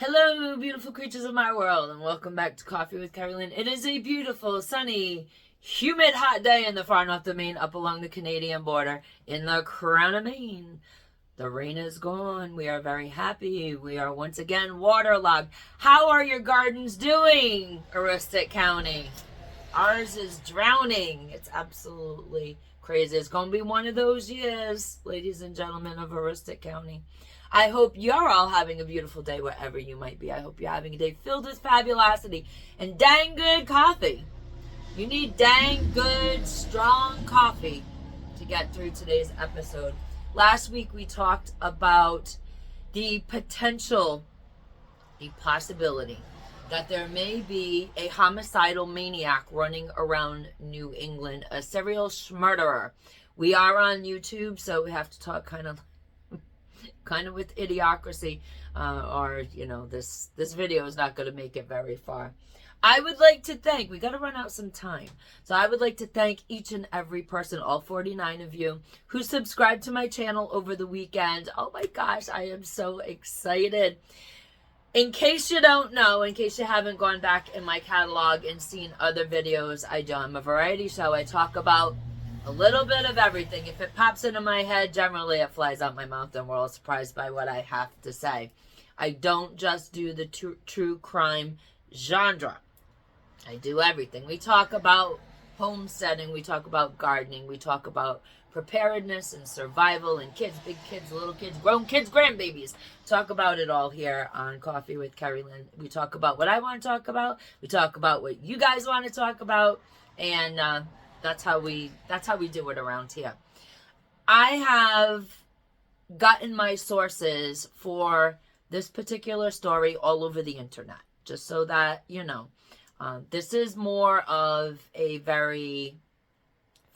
Hello, beautiful creatures of my world, and welcome back to Coffee with Kerri-Lynn. It is a beautiful, sunny, humid, hot day in the far north of Maine, up along the Canadian border, in the crown of Maine. The rain is gone. We are very happy. We are once again waterlogged. How are your gardens doing, Aroostook County? Ours is drowning. It's absolutely crazy. It's going to be one of those years, ladies and gentlemen of Aroostook County. I hope you're all having a beautiful day wherever you might be. I hope you're having a day filled with fabulosity and dang good coffee. You need dang good, strong coffee to get through today's episode. Last week we talked about the potential, the possibility that there may be a homicidal maniac running around New England, a serial murderer. We are on YouTube, so we have to talk kind of with idiocracy, or this video is not going to make it very far. I would like to thank, we got to run out some time, so I would like to thank each and every person, all 49 of you, who subscribed to my channel over the weekend. Oh my gosh, I am so excited. In case you don't know, in case you haven't gone back in my catalog and seen other videos I do, I'm a variety show. I talk about a little bit of everything. If it pops into my head, generally it flies out my mouth and we're all surprised by what I have to say. I don't just do the true crime genre. I do everything. We talk about homesteading, we talk about gardening, we talk about preparedness and survival and kids, big kids, little kids, grown kids, grandbabies. Talk about it all here on Coffee with Kerri-Lynn. We talk about what I want to talk about. We talk about what you guys want to talk about, and that's how we do it around here. I have gotten my sources for this particular story all over the internet, just so that you know. This is more of a very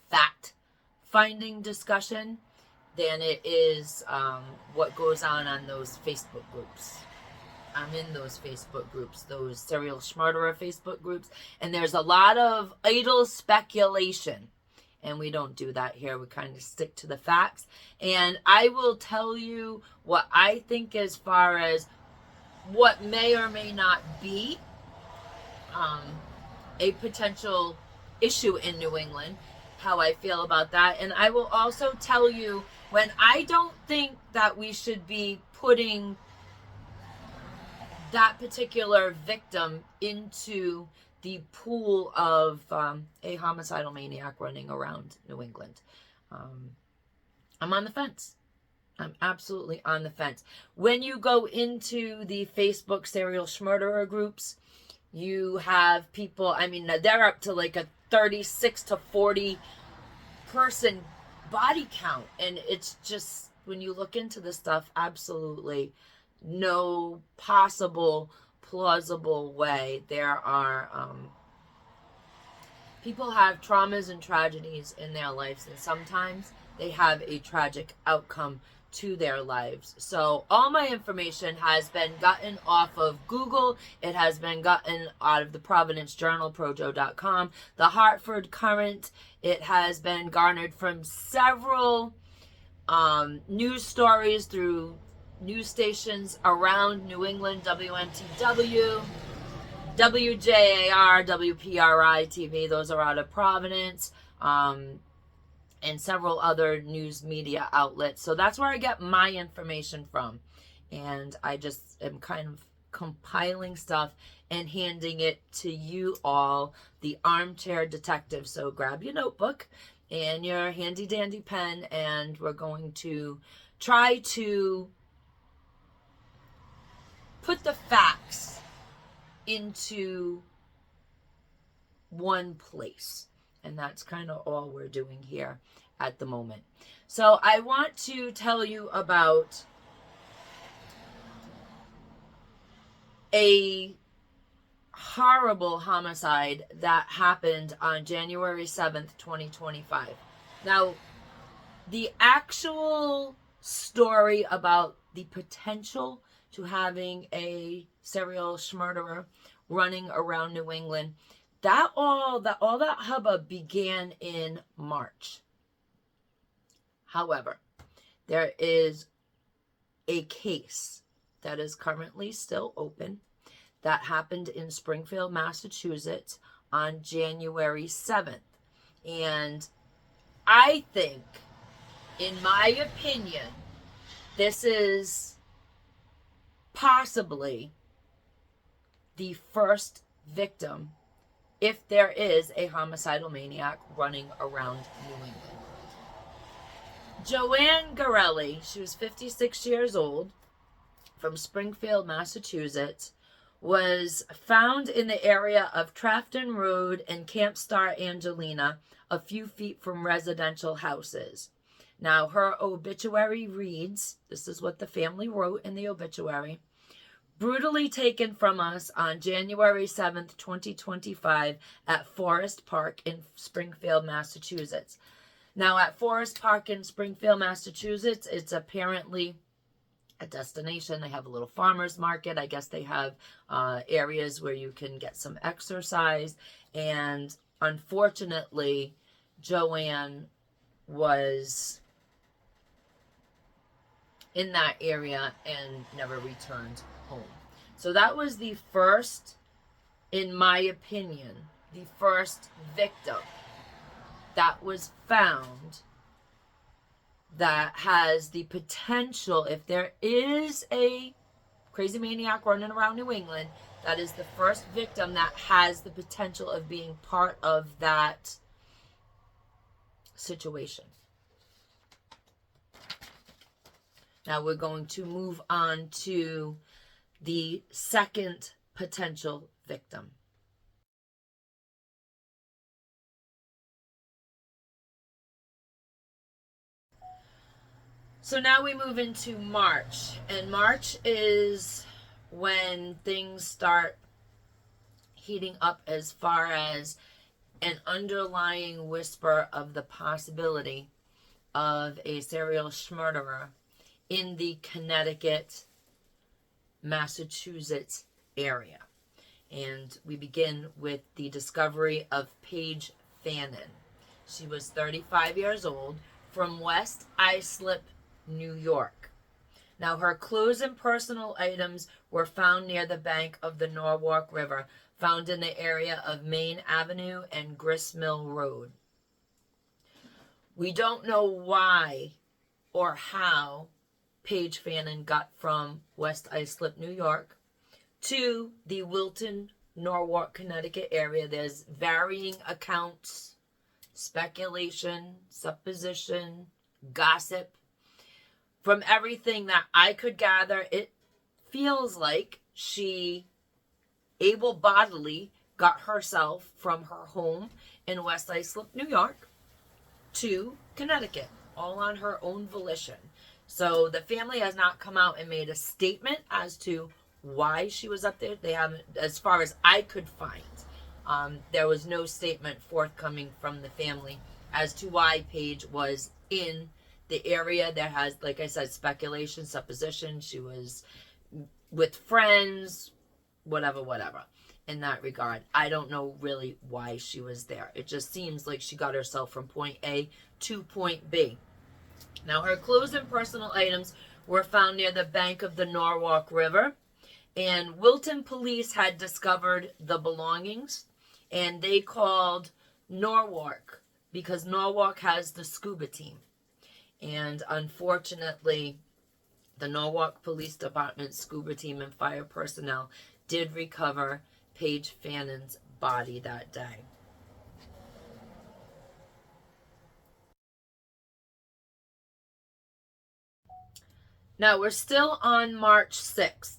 fact-finding discussion than it is what goes on those Facebook groups. I'm in those Facebook groups, those serial murderer Facebook groups, and there's a lot of idle speculation, and we don't do that here. We kind of stick to the facts, and I will tell you what I think as far as what may or may not be a potential issue in New England, how I feel about that, and I will also tell you when I don't think that we should be putting that particular victim into the pool of a homicidal maniac running around New England. I'm on the fence. I'm absolutely on the fence. When you go into the Facebook serial murderer groups, you have people, I mean, they're up to like a 36 to 40 person body count. And it's just, when you look into this stuff, absolutely no possible plausible way. There are people have traumas and tragedies in their lives, and sometimes they have a tragic outcome to their lives. So all my information has been gotten off of Google. It has been gotten out of the Providence Journal, projo.com, the Hartford Courant. It has been garnered from several news stories through news stations around New England, WMTW, WJAR, WPRI TV, those are out of Providence, and several other news media outlets. So that's where I get my information from. And I just am kind of compiling stuff and handing it to you all, the armchair detective. So grab your notebook and your handy dandy pen, and we're going to try to put the facts into one place. And that's kind of all we're doing here at the moment. So I want to tell you about a horrible homicide that happened on January 7th, 2025. Now, the actual story about the potential to having a serial murderer running around New England, all that hubbub began in March. However, there is a case that is currently still open that happened in Springfield, Massachusetts on January 7th. And I think, in my opinion, this is possibly the first victim, if there is a homicidal maniac running around New England. Joanne Garelli, she was 56 years old, from Springfield, Massachusetts, was found in the area of Trafton Road and Camp Star Angelina, a few feet from residential houses. Now, her obituary reads, this is what the family wrote in the obituary: brutally taken from us on January 7th, 2025 at Forest Park in Springfield, Massachusetts. Now, at Forest Park in Springfield, Massachusetts, it's apparently a destination. They have a little farmer's market. I guess they have areas where you can get some exercise. And unfortunately, Joanne was in that area and never returned home. So that was the first, in my opinion, the first victim that was found that has the potential, if there is a crazy maniac running around New England, that is the first victim that has the potential of being part of that situation. Now we're going to move on to the second potential victim. So now we move into March, and March is when things start heating up as far as an underlying whisper of the possibility of a serial murderer in the Connecticut, Massachusetts area. And we begin with the discovery of Paige Fannin. She was 35 years old, from West Islip, New York. Now, her clothes and personal items were found near the bank of the Norwalk River, found in the area of Main Avenue and Gristmill Road. We don't know why or how Paige Fannin got from West Islip, New York, to the Wilton, Norwalk, Connecticut area. There's varying accounts, speculation, supposition, gossip. From everything that I could gather, it feels like she able-bodily got herself from her home in West Islip, New York, to Connecticut, all on her own volition. So the family has not come out and made a statement as to why she was up there. They haven't, as far as I could find. There was no statement forthcoming from the family as to why Paige was in the area. There has, like I said, speculation, supposition. She was with friends, whatever, in that regard. I don't know really why she was there. It just seems like she got herself from point A to point B. Now, her clothes and personal items were found near the bank of the Norwalk River, and Wilton police had discovered the belongings, and they called Norwalk because Norwalk has the scuba team. And unfortunately, the Norwalk Police Department scuba team and fire personnel did recover Paige Fannin's body that day. Now, we're still on March 6th.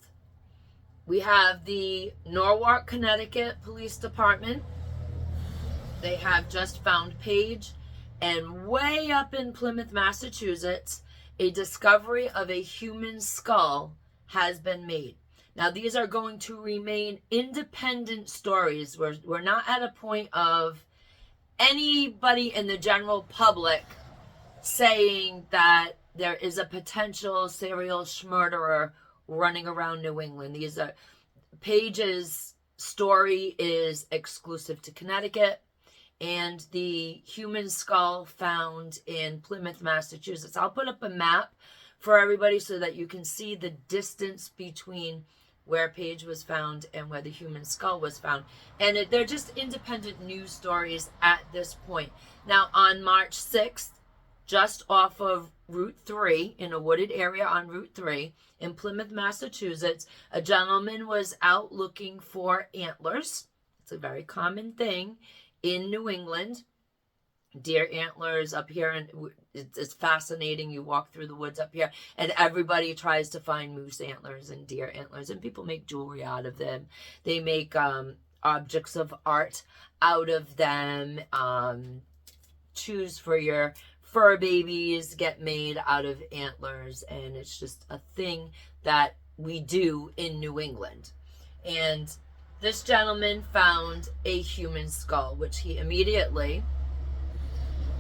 We have the Norwalk, Connecticut Police Department. They have just found Paige. And way up in Plymouth, Massachusetts, a discovery of a human skull has been made. Now, these are going to remain independent stories. We're not at a point of anybody in the general public saying that there is a potential serial murderer running around New England. These are Paige's story is exclusive to Connecticut, and the human skull found in Plymouth, Massachusetts. I'll put up a map for everybody so that you can see the distance between where Paige was found and where the human skull was found. And they're just independent news stories at this point. Now, on March 6th, just off of Route 3, in a wooded area on Route 3 in Plymouth, Massachusetts, a gentleman was out looking for antlers. It's a very common thing in New England. Deer antlers up here, and it's fascinating. You walk through the woods up here, and everybody tries to find moose antlers and deer antlers, and people make jewelry out of them. They make objects of art out of them. Shoes for your fur babies get made out of antlers, and it's just a thing that we do in New England. And this gentleman found a human skull, which he immediately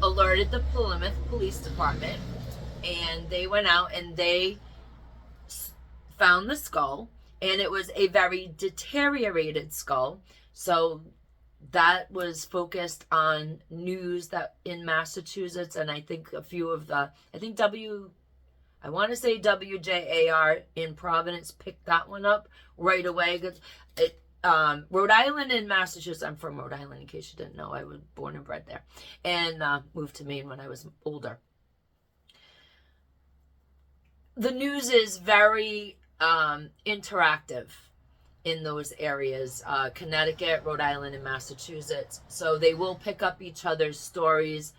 alerted the Plymouth Police Department, and they went out and they found the skull, and it was a very deteriorated skull. So that was focused on news that in Massachusetts, and I think a few of the, I want to say WJAR in Providence picked that one up right away. It Rhode Island and Massachusetts. I'm from Rhode Island, in case you didn't know. I was born and bred there, and moved to Maine when I was older. The news is very interactive in those areas, Connecticut, Rhode Island, and Massachusetts. So they will pick up each other's stories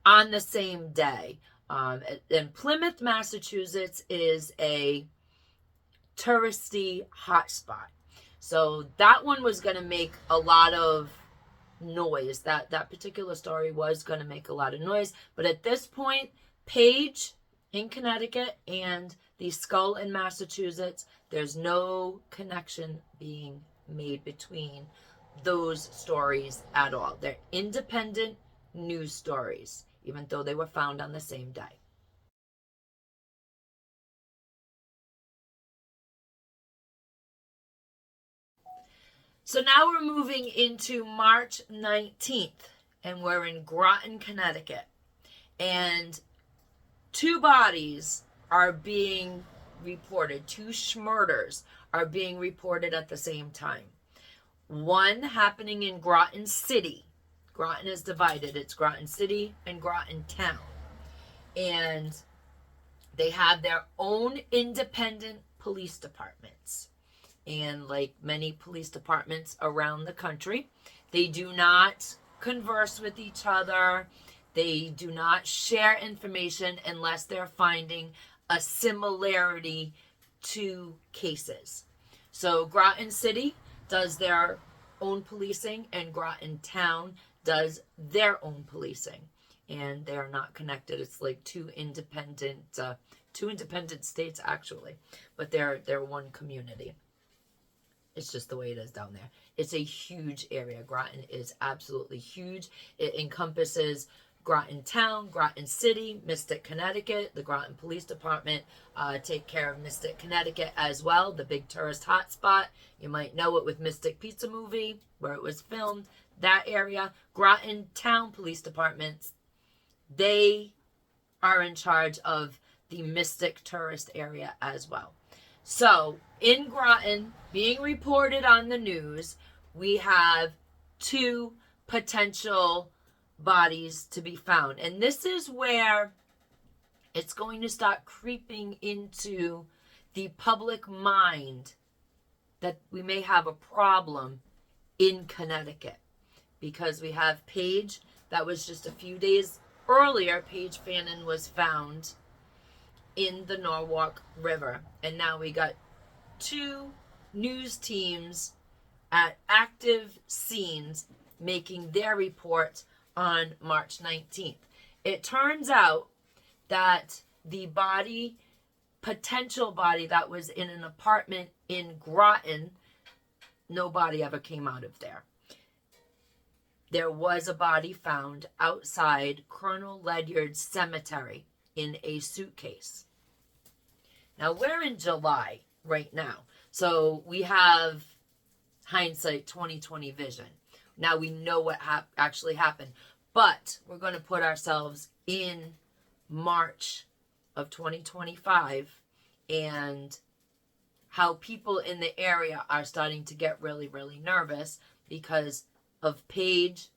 on the same day. And Plymouth, Massachusetts is a touristy hotspot. So that one was going to make a lot of noise. That particular story was going to make a lot of noise. But at this point, Paige in Connecticut and the skull in Massachusetts, there's no connection being made between those stories at all. They're independent news stories, even though they were found on the same day. So now we're moving into March 19th, and we're in Groton, Connecticut. And 2 bodies are being reported. 2 schmurders are being reported at the same time. One happening in Groton City. Groton is divided. It's Groton City and Groton Town. And they have their own independent police departments. And like many police departments around the country, they do not converse with each other. They do not share information unless they're finding a similarity to cases. So Groton City does their own policing, and Groton Town does their own policing. And they are not connected. It's like two independent states, actually, but they're one community. It's just the way it is down there. It's a huge area. Groton is absolutely huge. It encompasses Groton Town, Groton City, Mystic, Connecticut. The Groton Police Department take care of Mystic, Connecticut as well, the big tourist hotspot. You might know it with Mystic Pizza Movie, where it was filmed. That area. Groton Town Police Departments, they are in charge of the Mystic tourist area as well. So, in Groton, being reported on the news, we have 2 potential bodies to be found. And this is where it's going to start creeping into the public mind that we may have a problem in Connecticut. Because we have Paige, that was just a few days earlier, Paige Fannin was found in the Norwalk River. And now we got 2 news teams at active scenes making their report on March 19th. It turns out that the potential body that was in an apartment in Groton, no body ever came out of there. There was a body found outside Colonel Ledyard's cemetery in a suitcase. Now, we're in July right now, so we have hindsight 2020 vision. Now we know what actually happened, but we're going to put ourselves in March of 2025 and how people in the area are starting to get really, really nervous because of Paige,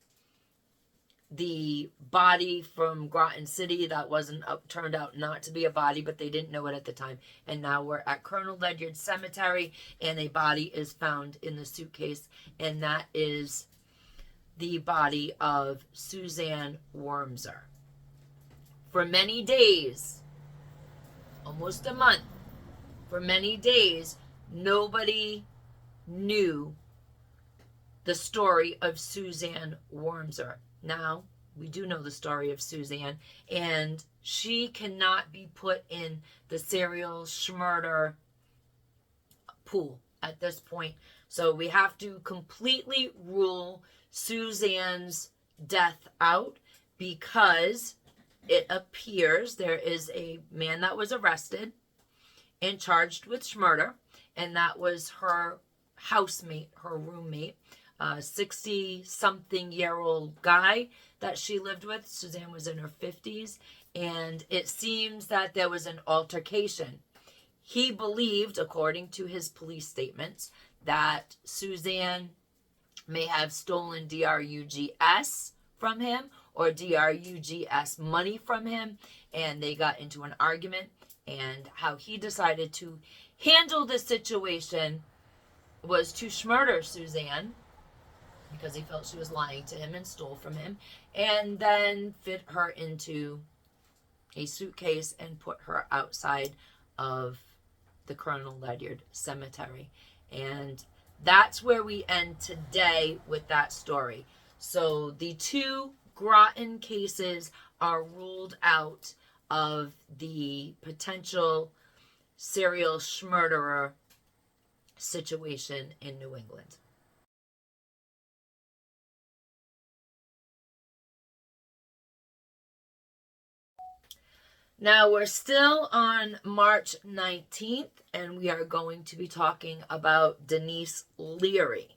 the body from Groton City that turned out not to be a body, but they didn't know it at the time. And now we're at Colonel Ledyard Cemetery, and a body is found in the suitcase, and that is the body of Suzanne Wormser. For many days, almost a month, for many days, nobody knew the story of Suzanne Wormser. Now, we do know the story of Suzanne, and she cannot be put in the serial murder pool at this point. So we have to completely rule Suzanne's death out because it appears there is a man that was arrested and charged with murder, and that was her housemate, her roommate, 60-something-year-old guy that she lived with. Suzanne was in her 50s, and it seems that there was an altercation. He believed, according to his police statements, that Suzanne may have stolen DRUGS from him or DRUGS money from him, and they got into an argument, and how he decided to handle the situation was to murder Suzanne because he felt she was lying to him and stole from him, and then fit her into a suitcase and put her outside of the Colonel Ledyard Cemetery. And that's where we end today with that story. So the two Groton cases are ruled out of the potential serial murderer situation in New England. Now we're still on March 19th, and we are going to be talking about Denise Leary.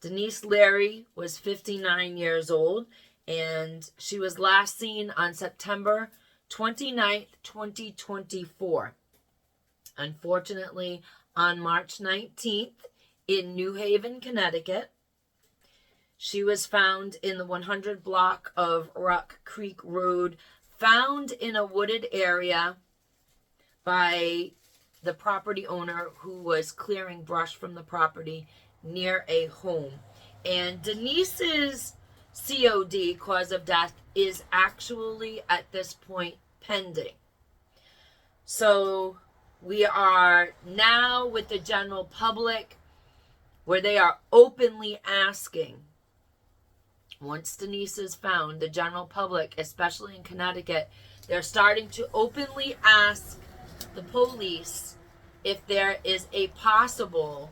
Denise Leary was 59 years old, and she was last seen on September 29th, 2024. Unfortunately, on March 19th in New Haven, Connecticut, she was found in the 100 block of Rock Creek Road, found in a wooded area by the property owner who was clearing brush from the property near a home. And Denise's COD, cause of death, is actually at this point pending. So we are now with the general public where they are openly asking, once Denise is found, the general public, especially in Connecticut, they're starting to openly ask the police if there is a possible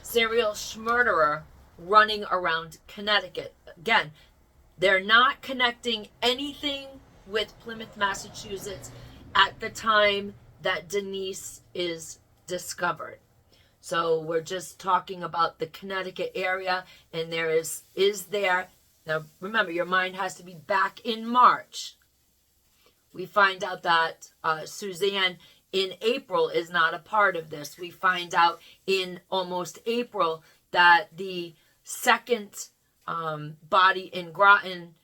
serial murderer running around Connecticut. Again, they're not connecting anything with Plymouth, Massachusetts at the time that Denise is discovered. So we're just talking about the Connecticut area, and there is there. Now, remember, your mind has to be back in March. We find out that Suzanne in April is not a part of this. We find out in almost April that the second body in Groton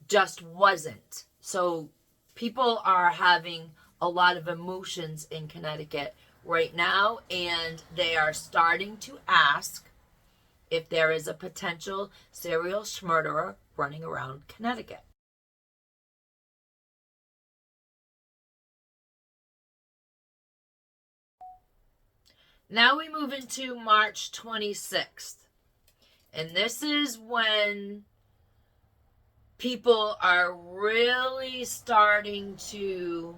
just wasn't. So people are having a lot of emotions in Connecticut right now, and they are starting to ask if there is a potential serial murderer running around Connecticut. Now we move into March 26th. And this is when people are really starting to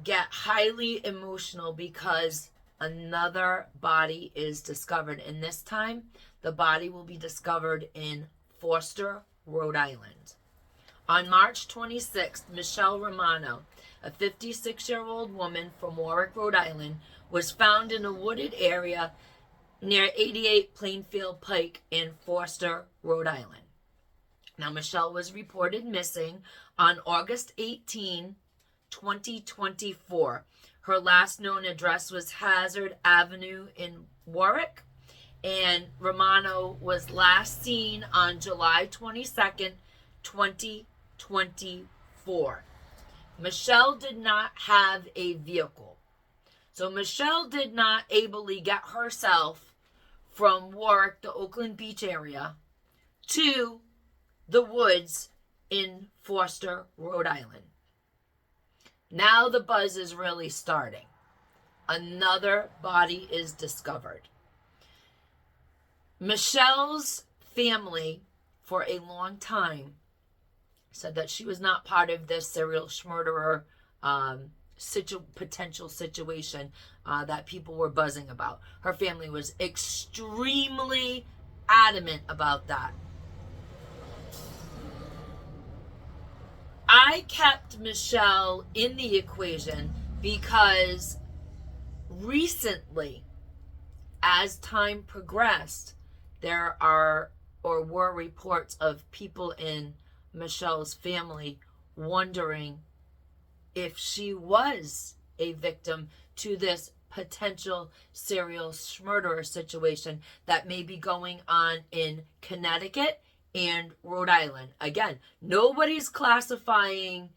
get highly emotional because another body is discovered. And this time, the body will be discovered in Foster, Rhode Island. On March 26th, Michelle Romano, a 56-year-old woman from Warwick, Rhode Island, was found in a wooded area near 88 Plainfield Pike in Foster, Rhode Island. Now, Michelle was reported missing on August 18, 2024. Her last known address was Hazard Avenue in Warwick, and Romano was last seen on July 22nd, 2024. Michelle did not have a vehicle. So Michelle did not ably get herself from Warwick, the Oakland Beach area, to the woods in Foster, Rhode Island. Now the buzz is really starting. Another body is discovered. Michelle's family, for a long time, said that she was not part of this serial murderer potential situation that people were buzzing about. Her family was extremely adamant about that. I kept Michelle in the equation because recently, as time progressed, there were reports of people in Michelle's family wondering if she was a victim to this potential serial murderer situation that may be going on in Connecticut and Rhode Island. Again, nobody's classifying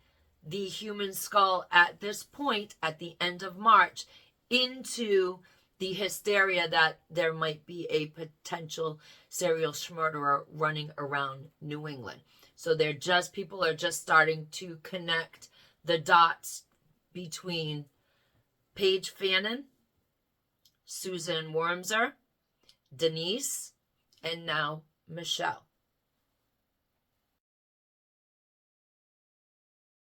the human skull at this point, at the end of March, into the hysteria that there might be a potential serial murderer running around New England. So people are just starting to connect the dots between Paige Fannin, Susan Wormser, Denise, and now Michelle.